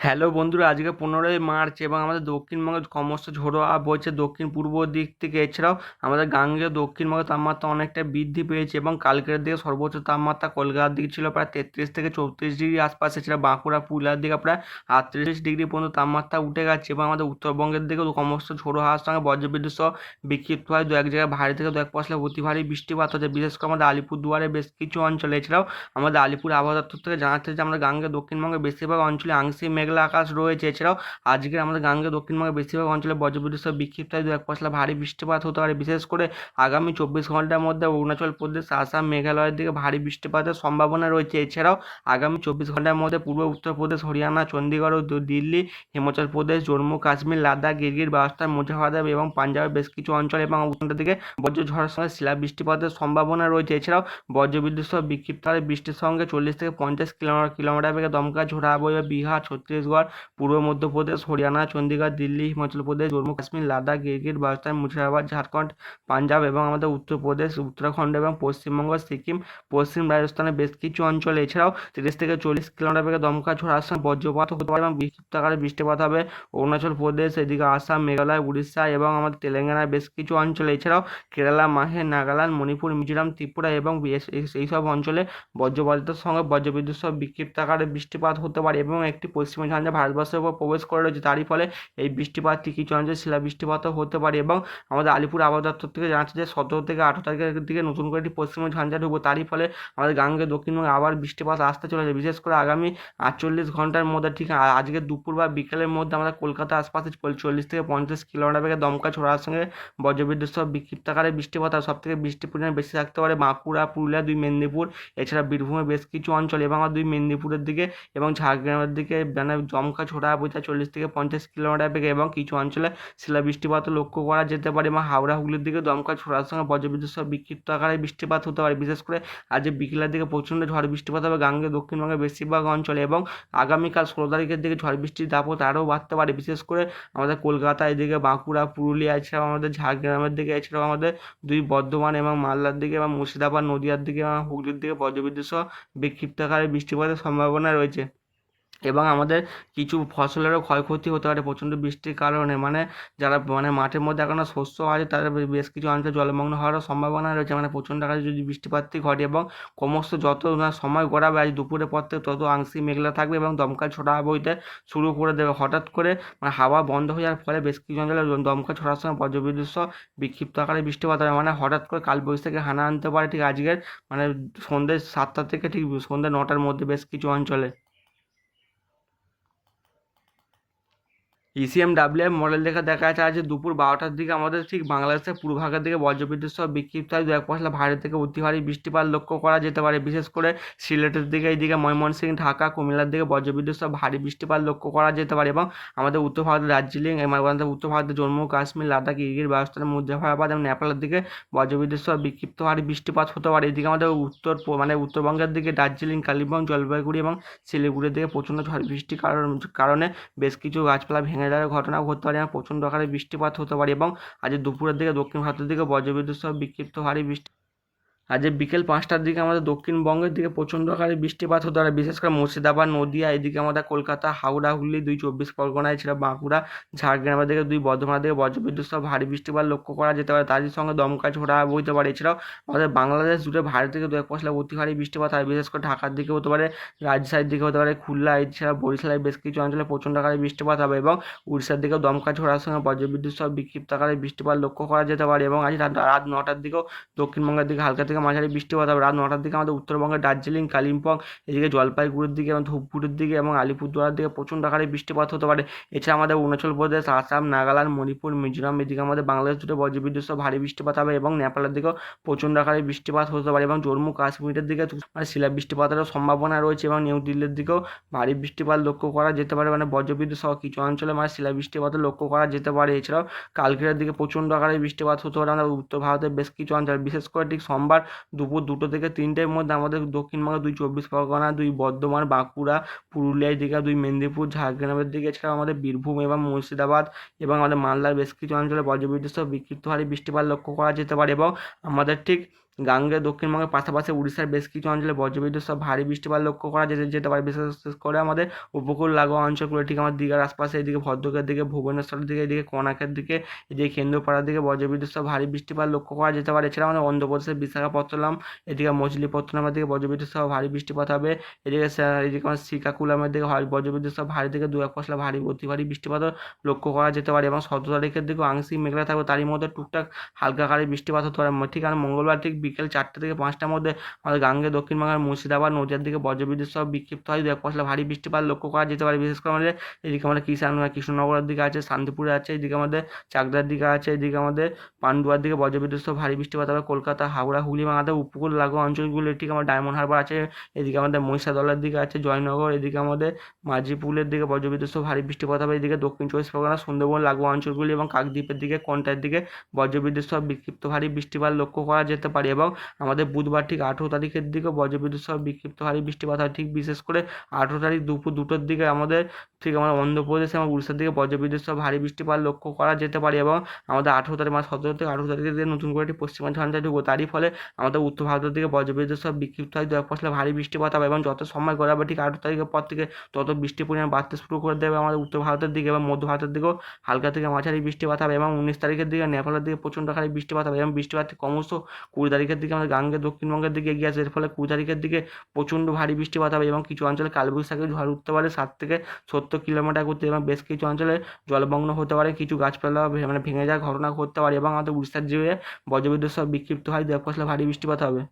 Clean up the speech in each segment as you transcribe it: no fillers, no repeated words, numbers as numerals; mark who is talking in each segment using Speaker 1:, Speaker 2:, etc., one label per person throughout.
Speaker 1: Hello বন্ধুরা, আজকে 15ই March এবং আমাদের দক্ষিণবঙ্গে ক্রমশ ঝোড়ো হাওয়া বইছে দক্ষিণ পূর্ব দিক থেকে। এছাড়াও আমাদের গাঙ্গেয় দক্ষিণবঙ্গে তাপমাত্রা অনেকটা বৃদ্ধি পেয়েছে এবং কালকের দিকে সর্বোচ্চ তাপমাত্রা কলকাতার দিকে ছিল প্রায় 33 থেকে 34 ডিগ্রি আশপাশে। এছাড়া বাঁকুড়া পুরুলিয়ার দিকে প্রায় 38 ডিগ্রি পর্যন্ত তাপমাত্রা উঠে গেছে এবং আমাদের উত্তরবঙ্গের দিকেও ক্রমশ ঝোড়ো হাওয়ার সঙ্গে বজ্রবিদ্যুৎ সহ বিক্ষিপ্ত হয় দু এক জায়গায় ভারী থেকে দু এক পশলা অতি ভারী বৃষ্টিপাত হচ্ছে, বিশেষ করে আমাদের আলিপুরদুয়ারে বেশ কিছু অঞ্চলে। এছাড়াও আমাদের আলিপুর আবহাওয়া দপ্তর থেকে জানাচ্ছে যে আমাদের গাঙ্গেয় দক্ষিণবঙ্গের বেশিরভাগ অঞ্চলে আংশিক মেঘলা আকাশ রয়েছে। এছাড়াও আজকে আমাদের গাঙ্গেয় দক্ষিণবঙ্গের বেশিরভাগ অঞ্চলে বজ্রবিদ্যুৎ সহ বিক্ষিপ্ত হয় দু এক পশলা ভারী বৃষ্টিপাত হতে পারে। বিশেষ করে আগামী 24 ঘন্টার মধ্যে অরুণাচল প্রদেশ, আসাম, মেঘালয়ের দিকে ভারী বৃষ্টিপাতের সম্ভাবনা রয়েছে। এছাড়াও আগামী 24 ঘন্টার মধ্যে পূর্ব উত্তরপ্রদেশ, হরিয়ানা, চণ্ডীগড় ও দিল্লি, হিমাচল প্রদেশ, জম্মু কাশ্মীর, লাদাখ, গিরগির, বালস্তান, মুজাফরবাদ এবং পাঞ্জাবের বেশ কিছু অঞ্চল এবং উত্তর দিকে বজ্রঝড়ের সঙ্গে শিলা বৃষ্টিপাতের সম্ভাবনা রয়েছে। এছাড়াও বজ্রবিদ্যুৎ সহ বিক্ষিপ্ত হারে বৃষ্টির সঙ্গে 40 থেকে 50 কিলোমিটার বেগে দমকা ঝোড়ো হাওয়া বইবে বিহার, ছত্তিশগড়, পূর্ব মধ্যপ্রদেশ, হরিয়ানা, চণ্ডীগড়, দিল্লি, হিমাচল প্রদেশ, জম্মু কাশ্মীর, লাদাখ, গিরগির, বালস্তান, মুজাফরবাদ, ঝাড়খণ্ড, পাঞ্জাব এবং আমাদের উত্তরপ্রদেশ, উত্তরাখণ্ড এবং পশ্চিমবঙ্গ, সিকিম, পশ্চিম রাজস্থানের বেশ কিছু অঞ্চলে। এছাড়াও 30 থেকে 40 কিলোমিটার বেগে দমকা ঝোড়ো সঙ্গে বজ্রপাত হতে পারে এবং বিক্ষিপ্ত আকারে বৃষ্টিপাত হবে অরুণাচল প্রদেশ, এদিকে আসাম, মেঘালয়, উড়িষ্যা এবং আমাদের তেলেঙ্গানার বেশ কিছু অঞ্চলে। এছাড়াও কেরালা, মাহে, নাগাল্যান্ড, মণিপুর, মিজোরাম, ত্রিপুরা এবং এইসব অঞ্চলে বজ্রপাতের সঙ্গে বজ্রবিদ্যুৎ সহ বিক্ষিপ্ত আকারে বৃষ্টিপাত হতে পারে এবং একটি পশ্চিমী ঝঞ্ঝা ভারতবর্ষের উপর প্রবেশ করে রয়েছে। তারই ফলে এই বৃষ্টিপাতটি কিছু অঞ্চলে শিলা বৃষ্টিপাতও হতে পারে এবং আমাদের আলিপুর আবহাওয়া দপ্তর থেকে জানাচ্ছে যে 17 থেকে 18 তারিখের দিকে নতুন করে একটি পশ্চিমী ঝঞ্ঝা ঢুকবে। তারই ফলে আমাদের গাঙ্গে দক্ষিণবঙ্গে আবার বৃষ্টিপাত আসতে চলেছে। বিশেষ করে আগামী 48 ঘন্টার মধ্যে, ঠিক আজকে দুপুর বা বিকেলের মধ্যে আমাদের কলকাতা আশপাশে 40 থেকে 50 কিলোমিটার বেগে দমকা ছোড়ার সঙ্গে বজ্রবিদ্যুৎ সহ বিক্ষিপ্ত আকারে বৃষ্টিপাত আর সবথেকে বৃষ্টির পরিমাণ বেশি থাকতে পারে বাঁকুড়া, পুরুলিয়া, দুই মেদিনীপুর, এছাড়া বীরভূমের বেশ কিছু অঞ্চল এবং আমার দুই মেদিনীপুরের দিকে এবং ঝাড়গ্রামের দিকে মানে দমকা ছোড়া বইতে 40 থেকে 50 কিলোমিটার বেগে এবং কিছু অঞ্চলে শিলা বৃষ্টিপাতও লক্ষ্য করা যেতে পারে এবং হাওড়া, হুগলির দিকে দমকা ছোড়ার সঙ্গে বজ্রবিদ্যুৎ সহ বিক্ষিপ্ত আকারে বৃষ্টিপাত হতে পারে। বিশেষ করে আজ বিকেলের দিকে প্রচণ্ড ঝড় বৃষ্টিপাত হবে গাঙ্গে দক্ষিণবঙ্গের বেশিরভাগ অঞ্চলে এবং আগামীকাল 16 তারিখের দিকে ঝড় বৃষ্টির দাপট আরও বাড়তে পারে। বিশেষ করে আমাদের কলকাতা, এদিকে বাঁকুড়া, পুরুলিয়া, এছাড়াও আমাদের ঝাড়গ্রামের দিকে, এছাড়াও আমাদের দুই বর্ধমান এবং মালদার দিকে এবং মুর্শিদাবাদ, নদিয়ার দিকে এবং হুগলির দিকে বজ্রবিদ্যুৎ সহ বিক্ষিপ্ত আকারে বৃষ্টিপাতের সম্ভাবনা রয়েছে এবং আমাদের কিছু ফসলেরও ক্ষয়ক্ষতি হতে পারে প্রচণ্ড বৃষ্টির কারণে। মানে যারা মাঠের মধ্যে এখনও শস্য আছে তাদের বেশ কিছু অঞ্চলে জলমগ্ন হওয়ারও সম্ভাবনা রয়েছে। প্রচণ্ড আকারে যদি বৃষ্টিপাতটি ঘটে এবং ক্রমশ যত সময় গড়াবে আজ দুপুরের পর থেকে তত আংশিক মেঘলা থাকবে এবং দমকা ছোড়া বইতে শুরু করে দেবে। হঠাৎ করে হাওয়া বন্ধ হয়ে যাওয়ার ফলে বেশ কিছু অঞ্চলে দমকা ছোড়ার সময় বজ্রবিদ্যুৎ সহ বিক্ষিপ্ত আকারে বৃষ্টিপাত হবে। হঠাৎ করে কালবৈশাখী হানা আনতে পারে ঠিক আজকের সন্ধ্যে 7টা থেকে ঠিক সন্ধ্যে 9টার মধ্যে বেশ কিছু অঞ্চলে। ইসিএমডাব্লিউ মডেল দেখা যাচ্ছে আজ দুপুর 12টার দিকে আমাদের ঠিক বাংলাদেশের পূর্বভাগের দিকে বজ্রবিদ্যুৎ সহ বিক্ষিপ্ত হয় দু এক পশলা ভারী থেকে অতি ভারী বৃষ্টিপাত লক্ষ্য করা যেতে পারে। বিশেষ করে সিলেটের দিকে, এইদিকে ময়মনসিংহ, ঢাকা, কুমিল্লার দিকে বজ্রবিদ্যুৎ সহ ভারী বৃষ্টিপাত লক্ষ্য করা যেতে পারে এবং আমাদের উত্তর ভারতের দার্জিলিং, উত্তর ভারতের জম্মু কাশ্মীর, লাদাখ, গিরগির, বালস্তান, মুজাফরবাদ এবং নেপালের দিকে বজ্রবিদ্যুৎ সহ বিক্ষিপ্ত ভারী বৃষ্টিপাত হতে পারে। এদিকে আমাদের উত্তরবঙ্গের দিকে দার্জিলিং, কালিম্পং, জলপাইগুড়ি এবং শিলিগুড়ির দিকে প্রচণ্ড ঝড় বৃষ্টির কারণে বেশ কিছু গাছপালা ভেঙে যাওয়ার ঘটনা ঘটতে পারে এবং প্রচণ্ড আকারে বৃষ্টিপাত হতে পারে এবং আজ দুপুরের দিকে দক্ষিণ ভারতের দিকে বজ্রবিদ্যুৎ সহ বিক্ষিপ্ত ভারী বৃষ্টি। আজ বিকেল 5টার দিকে আমাদের দক্ষিণবঙ্গের দিকে প্রচণ্ড আকারে বৃষ্টিপাত হতে পারে। বিশেষ করে মুর্শিদাবাদ, নদিয়া, এদিকে আমাদের কলকাতা, হাওড়া, হুগলি, দুই 24 পরগনা, এছাড়া বাঁকুড়া, ঝাড়গ্রামের দিকে দুই বর্ধমানের দিকে বজ্রবিদ্যুৎ সহ ভারী বৃষ্টিপাত লক্ষ্য করা যেতে পারে। তারই সঙ্গে দমকা ঝোড়া বইতে পারে। এছাড়াও আমাদের বাংলাদেশ জুড়ে ভারী থেকে দু এক পশলা অতি ভারী বৃষ্টিপাত হয়। বিশেষ করে ঢাকার দিকে হতে পারে, রাজশাহীর দিকে হতে পারে, খুলনা, এছাড়া বরিশালের বেশ কিছু অঞ্চলে প্রচণ্ড আকারে বৃষ্টিপাত হবে এবং উড়িষ্যার দিকেও দমকা ঝোড়ার সঙ্গে বজ্রবিদ্যুৎ সহ বিক্ষিপ্ত আকারে বৃষ্টিপাত লক্ষ্য করা যেতে পারে এবং আজ রাত 9টার দিকেও দক্ষিণবঙ্গের দিকে হালকা থেকে মাঝারি বৃষ্টিপাত হবে। রাত 9টার দিকে আমাদের উত্তরবঙ্গের দার্জিলিং, কালিম্পং, এদিকে জলপাইগুড়ির দিকে এবং ধূপগুড়ির দিকে এবং আলিপুরদুয়ারের দিকে প্রচণ্ড আকারে বৃষ্টিপাত হতে পারে। এছাড়া আমাদের অরুণাচল প্রদেশ, আসাম, নাগাল্যান্ড, মণিপুর, মিজোরাম, এদিকে আমাদের বাংলাদেশ জুড়ে বজ্রবিদ্যুৎ সহ ভারী বৃষ্টিপাত হবে এবং নেপালের দিকেও প্রচণ্ড আকারে বৃষ্টিপাত হতে পারে এবং জম্মু কাশ্মীরের দিকে শিলা বৃষ্টিপাতেরও সম্ভাবনা রয়েছে এবং নিউ দিল্লির দিকেও ভারী বৃষ্টিপাত লক্ষ্য করা যেতে পারে। বজ্রবিদ্যুৎ সহ কিছু অঞ্চলে শিলা বৃষ্টিপাত লক্ষ্য করা যেতে পারে। এছাড়াও কালকের দিকে প্রচণ্ড আকারে বৃষ্টিপাত হতে পারে আমাদের উত্তর ভারতের বেশ কিছু অঞ্চল, বিশেষ করে ঠিক সোমবার দুপুর 2টো থেকে 3টের মধ্যে আমাদের দক্ষিণবঙ্গে দুই 24 পরগনা, দুই বর্ধমান, বাঁকুড়া, পুরুলিয়ার দিকে দুই মেদিনীপুর, ঝাড়গ্রামের দিকে, এছাড়াও আমাদের বীরভূম এবং মুর্শিদাবাদ এবং আমাদের মালদার বেশ কিছু অঞ্চলে বজ্রবিদ্যুৎ সহ বিক্ষিপ্ত ভারী বৃষ্টিপাত লক্ষ্য করা যেতে পারে এবং আমাদের ঠিক গাঙ্গেয় দক্ষিণবঙ্গের পাশাপাশি উড়িষ্যার বেশ কিছু অঞ্চলে বজ্রবিদ্যুৎ সহ ভারী বৃষ্টিপাত লক্ষ্য করা যেতে পারে, বিশেষ করে আমাদের উপকূল লাগোয়া অঞ্চলগুলো, ঠিক আমার দীঘার আশপাশে, এদিকে ভদ্রকের দিকে, ভুবনেশ্বরের দিকে, এদিকে কোণাকের দিকে, এদিকে কেন্দ্রপাড়ার দিকে বজ্রবিদ্যুৎ সহ ভারী বৃষ্টিপাত লক্ষ্য করা যেতে পারে। এছাড়া আমাদের অন্ধ্রপ্রদেশের বিশাখাপত্তনম, এদিকে মছলিপত্তনমের দিকে বজ্রবিদ্যুৎ সহ ভারী বৃষ্টিপাত হবে। এদিকে আমার শ্রীকাকুলামের দিকে বজ্রবিদ্যুৎ সহ ভারী থেকে 2-1 পশলা ভারী অতি ভারী বৃষ্টিপাতও লক্ষ্য করা যেতে পারে। এবং 17 তারিখের দিকেও আংশিক মেঘলা থাকবে, তারই মধ্যে টুকটাক হালকা আকারে বৃষ্টিপাত হতে পারে। ঠিক আর মঙ্গলবার ঠিক বিকেল 4টে থেকে 5টার মধ্যে আমাদের গাঙ্গেয় দক্ষিণবঙ্গের মুর্শিদাবাদ, নদিয়ার দিকে বজ্রবিদ্যুৎ সহ বিক্ষিপ্ত হয় 2-1 পশলা ভারী বৃষ্টিপাত লক্ষ্য করা যেতে পারে। বিশেষ করে আমাদের এদিকে আমাদের কৃষ্ণনগরের দিকে আছে, শান্তিপুরে আছে, এদিকে আমাদের চাকদার দিকে আছে, এদিকে আমাদের পান্ডুয়ার দিকে বজ্রবিদ্যুৎ সহ ভারী বৃষ্টিপাত হবে। কলকাতা, হাওড়া, হুগলি এবং আমাদের উপকূল লাগোয়া অঞ্চলগুলো, ঠিক আমার ডায়মন্ড হারবার আছে, এদিকে আমাদের মহিষাদলের দিকে আছে জয়নগর, এদিকে আমাদের মাঝিপুলের দিকে বজ্রবিদ্যুৎ সহ ভারী বৃষ্টিপাত হবে। এদিকে দক্ষিণ 24 পরগনা, সুন্দরবন লাগোয়া অঞ্চলগুলি এবং কাকদ্বীপের দিকে, কোনটার দিকে বজ্রবিদ্যুৎ সহ বিক্ষিপ্ত ভারী বৃষ্টিপাত লক্ষ্য করা যেতে পারে। এবং আমাদের বুধবার ঠিক 18 তারিখের দিকে বজ্রবিদ্যুৎ সহ বিক্ষিপ্ত ভারী বৃষ্টিপাত হয়। ঠিক বিশেষ করে 18 তারিখ দুপুর 2টোর দিকে আমাদের ঠিক আমার অন্ধ্রপ্রদেশ এবং উড়িষ্যার দিকে বজ্রবিদ্যুৎ সহ ভারী বৃষ্টিপাত লক্ষ্য করা যেতে পারে। এবং আমাদের 18 তারিখ মানে 17 থেকে 18 তারিখের দিকে নতুন করে একটি পশ্চিমবঙ্গ ঝঞ্ঝা ঢুকবে, তারই ফলে আমাদের উত্তর ভারতের দিকে বজ্রবিদ্যুৎ সহ বিক্ষিপ্ত হয় 2-1 পশলা ভারী বৃষ্টিপাত হবে। এবং যত সময় গড়াবে ঠিক 18 তারিখের পর থেকে তত বৃষ্টির পরিমাণ বাড়তে শুরু করে দেবে আমাদের উত্তর ভারতের দিকে, এবং মধ্য ভারতের দিকেও হালকা থেকে মাঝারি বৃষ্টিপাত হবে। এবং 19 তারিখের দিকে নেপালের দিকে প্রচণ্ড হারে বৃষ্টিপাত হবে। এবং বৃষ্টিপাত ক্রমশ 20 তারিখের দিকে আমাদের গাঙ্গেয় দক্ষিণবঙ্গের দিকে এগিয়ে আসে, এর ফলে 20 তারিখের দিকে প্রচণ্ড ভারী বৃষ্টিপাত হবে। এবং কিছু অঞ্চলে কালবৈশাখী ঝড় উঠতে পারে 60 থেকে 70 কিলোমিটার গতিতে, এবং বেশ কিছু অঞ্চলে জলমগ্ন হতে পারে, কিছু গাছপালা মানে ভেঙে যাওয়ার ঘটনা ঘটতে পারে। এবং আমাদের উড়িষ্যার জুড়ে বজ্রবিদ্যুৎ সহ বিক্ষিপ্ত হয় 2-1 পশলা ভারী বৃষ্টিপাত হবে।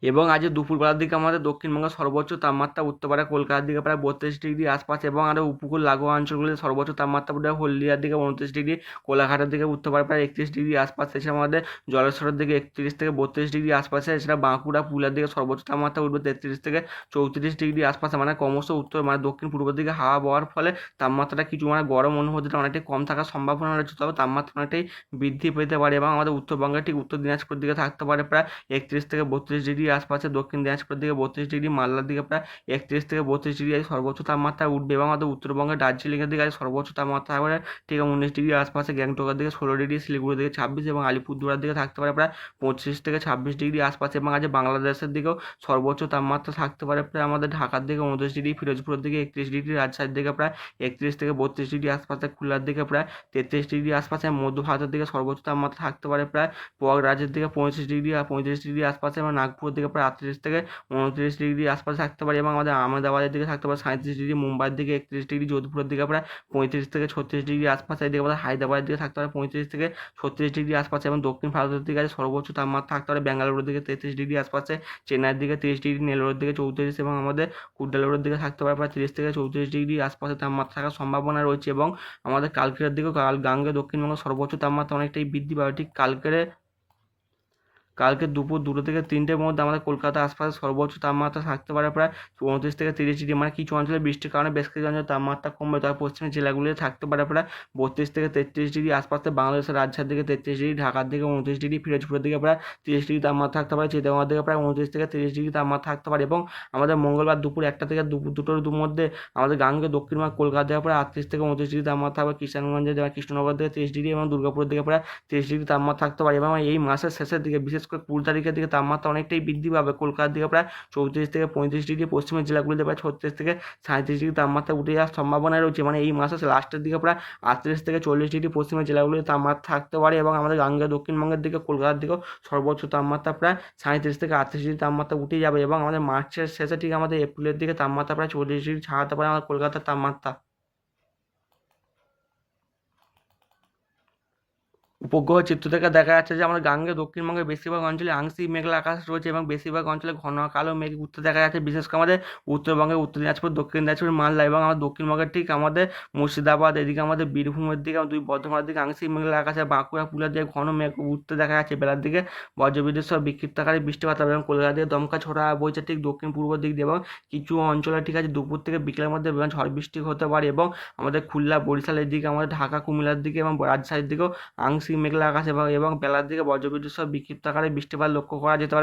Speaker 1: এবং আজ দুপুরবেলার দিকে আমাদের দক্ষিণবঙ্গের সর্বোচ্চ তাপমাত্রা উঠতে পারে কলকাতার দিকে প্রায় 32 ডিগ্রি আশপাশ, এবং আরও উপকূল লাগোয়া অঞ্চলগুলিতে সর্বোচ্চ তাপমাত্রা উঠে হলদিয়ার দিকে 29 ডিগ্রি, কোলাঘাটের দিকে উঠতে পারে প্রায় 31 ডিগ্রি আশপাশ। এছাড়া আমাদের জলেশ্বরের দিকে 31 থেকে 32 ডিগ্রি আশপাশে। এছাড়া বাঁকুড়া, পুরুলিয়ার দিকে সর্বোচ্চ তাপমাত্রা উঠবে 33 থেকে 34 ডিগ্রি আশপাশে। মানে ক্রমশ উত্তর মানে দক্ষিণ পূর্ব দিকে হাওয়া বওয়ার ফলে তাপমাত্রাটা কিছু মানে গরম অনুভূতিটা অনেকটাই কম থাকার সম্ভাবনা রয়েছে, তবে তাপমাত্রা অনেকটাই বৃদ্ধি পেতে পারে। এবং আমাদের উত্তরবঙ্গের ঠিক উত্তর দিনাজপুরের দিকে থাকতে পারে প্রায় 31 থেকে 32 ডিগ্রি আশপাশে, দক্ষিণ দিনাজপুরের দিকে 32 ডিগ্রি, মালদার দিকে প্রায় 31 থেকে 32 ডিগ্রি সর্বোচ্চ তাপমাত্রা উঠবে। এবং আমাদের উত্তরবঙ্গের দার্জিলিংয়ের দিকে সর্বোচ্চ তাপমাত্রা হবে ঠিক 19 ডিগ্রি আশপাশে, গ্যাংটকের দিকে 16 ডিগ্রি, শিলিগুড়ির দিকে 26, এবং আলিপুরদুয়ারের দিকে থাকতে পারে প্রায় 25 থেকে 26 ডিগ্রি আশপাশে। এবং আজ বাংলাদেশের দিকেও সর্বোচ্চ তাপমাত্রা থাকতে পারে প্রায় আমাদের ঢাকার দিকে 29 ডিগ্রি, ফিরোজপুরের দিকে 31 ডিগ্রি, রাজশাহীর দিকে প্রায় 31 থেকে 32 ডিগ্রি আশপাশে, খুলনার দিকে প্রায় 33 ডিগ্রি আশপাশে। মধ্য ভারতের দিকে সর্বোচ্চ তাপমাত্রা থাকতে পারে প্রায় প্রয়াগরাজের দিকে 35 ডিগ্রি আর 35 ডিগ্রি আশপাশে, এবং নাগপুরের দিকে প্রায় 38 থেকে 29 ডিগ্রি আশপাশে থাকতে পারে। এবং আমাদের আহমেদাবাদের দিকে থাকতে পারে 37 ডিগ্রি, মুম্বাইয়ের দিকে 31 ডিগ্রি, যোধপুরের দিকে প্রায় 35 থেকে 36 ডিগ্রি আশপাশে, এদিকে আমাদের হায়দ্রাবাদের দিকে থাকতে পারে 35 থেকে 36 ডিগ্রি আশপাশে। এবং দক্ষিণ ভারতের দিকে সর্বোচ্চ তাপমাত্রা থাকতে পারে বেঙ্গালুরুর দিকে 33 ডিগ্রি আশপাশে, চেন্নাইয়ের দিকে 30 ডিগ্রি, নেলোরের দিকে 34, এবং আমাদের কুডালোরের দিকে থাকতে পারে প্রায় 30 থেকে 34 ডিগ্রি আশপাশে তাপমাত্রা থাকার সম্ভাবনা রয়েছে। এবং আমাদের কালকের দিকেও গাঙ্গেয় দক্ষিণবঙ্গের সর্বোচ্চ তাপমাত্রা অনেকটাই বৃদ্ধি পাবে। ঠিক কালকে দুপুর 2টো থেকে 3টের মধ্যে আমাদের কলকাতার আশপাশে সর্বোচ্চ তাপমাত্রা থাকতে পারে প্রায় 29 থেকে 30 ডিগ্রি, মানে কিছু অঞ্চলে বৃষ্টির কারণে বেশ কিছু অঞ্চলে তাপমাত্রা কমবে, তবে পশ্চিমের জেলাগুলিতে থাকতে পারে প্রায় 32 থেকে 33 ডিগ্রি আশপাশে। বাংলাদেশের রাজশাহীর দিকে 33 ডিগ্রি, ঢাকার দিকে 29 ডিগ্রি, ফিরোজপুরের দিকে প্রায় 30 ডিগ্রি তাপমাত্রা থাকতে পারে, চিটাগংয়ের দিকে প্রায় 29 থেকে 30 ডিগ্রি তাপমাত্রা থাকতে পারে। এবং আমাদের মঙ্গলবার দুপুর 1টা থেকে দুপুর 2টোর মধ্যে আমাদের গাঙ্গেয় দক্ষিণবঙ্গ কলকাতা দিকে প্রায় 38 থেকে 29 ডিগ্রি তাপমাত্রা থাকবে, কিষানগঞ্জের কৃষ্ণনগর দিকে 30 ডিগ্রি, এবং দুর্গাপুরের দিকে প্রায় 30 ডিগ্রি তাপমাত্রা থাকতে পারে। এবং এই মাসের শেষের দিকে বিশেষ করে 20 তারিখের দিকে তাপমাত্রা অনেকটাই বৃদ্ধি পাবে, কলকাতার দিকে প্রায় 34 থেকে 35 ডিগ্রি, পশ্চিমের জেলাগুলিতে প্রায় 36 থেকে 37 ডিগ্রি তাপমাত্রা উঠে যাওয়ার সম্ভাবনা রয়েছে। মানে এই মাসের লাস্টের দিকে প্রায় 38 থেকে 40 ডিগ্রি পশ্চিমের জেলাগুলিতে তাপমাত্রা থাকতে পারে। এবং আমাদের গাঙ্গেয় দক্ষিণবঙ্গের দিকে কলকাতার দিকেও সর্বোচ্চ তাপমাত্রা প্রায় 37 থেকে 38 ডিগ্রি তাপমাত্রা উঠে যাবে। এবং আমাদের মার্চের শেষে ঠিক আমাদের এপ্রিলের দিকে তাপমাত্রা প্রায় 40 ডিগ্রি ছাড়াতে পারে আমাদের কলকাতার তাপমাত্রা। উপগ্রহ চিত্র থেকে দেখা যাচ্ছে যে আমাদের গাঙ্গেয় দক্ষিণবঙ্গের বেশিরভাগ অঞ্চলে আংশিক মেঘলা আকাশ রয়েছে, এবং বেশিরভাগ অঞ্চলে ঘন কালো মেঘ উঠতে দেখা যাচ্ছে, বিশেষ করে আমাদের উত্তরবঙ্গের উত্তর দিনাজপুর, দক্ষিণ দিনাজপুর, মালদা, এবং আমাদের দক্ষিণবঙ্গের ঠিক আমাদের মুর্শিদাবাদ, এদিকে আমাদের বীরভূমের দিকে, দুই বর্ধমানের দিকে আংশিক মেঘলা আকাশে, বাঁকুড়া, পুরুলিয়ার দিকে ঘন মেঘ উঠতে দেখা যাচ্ছে। বেলার দিকে বজ্রবিদ্যুৎ সহ বিক্ষিপ্ত আকারে বৃষ্টিপাত হবে, এবং কলকাতা দিকে দমকা ছোড়া বইছে ঠিক দক্ষিণ পূর্ব দিক দিয়ে। এবং কিছু অঞ্চলে ঠিক আছে দুপুর থেকে বিকেলের মধ্যে ঝড় বৃষ্টি হতে পারে। এবং আমাদের খুলনা, বরিশালের দিকে, আমাদের ঢাকা, কুমিল্লার দিকে এবং রাজশাহীর দিকেও আংশিক মেঘলা আকাশ, এবং বেলার দিকে বজ্রবিদ্যুৎ সহ বিক্ষিপ্ত আকারে বৃষ্টিপাত লক্ষ্য করা যেতে পারে।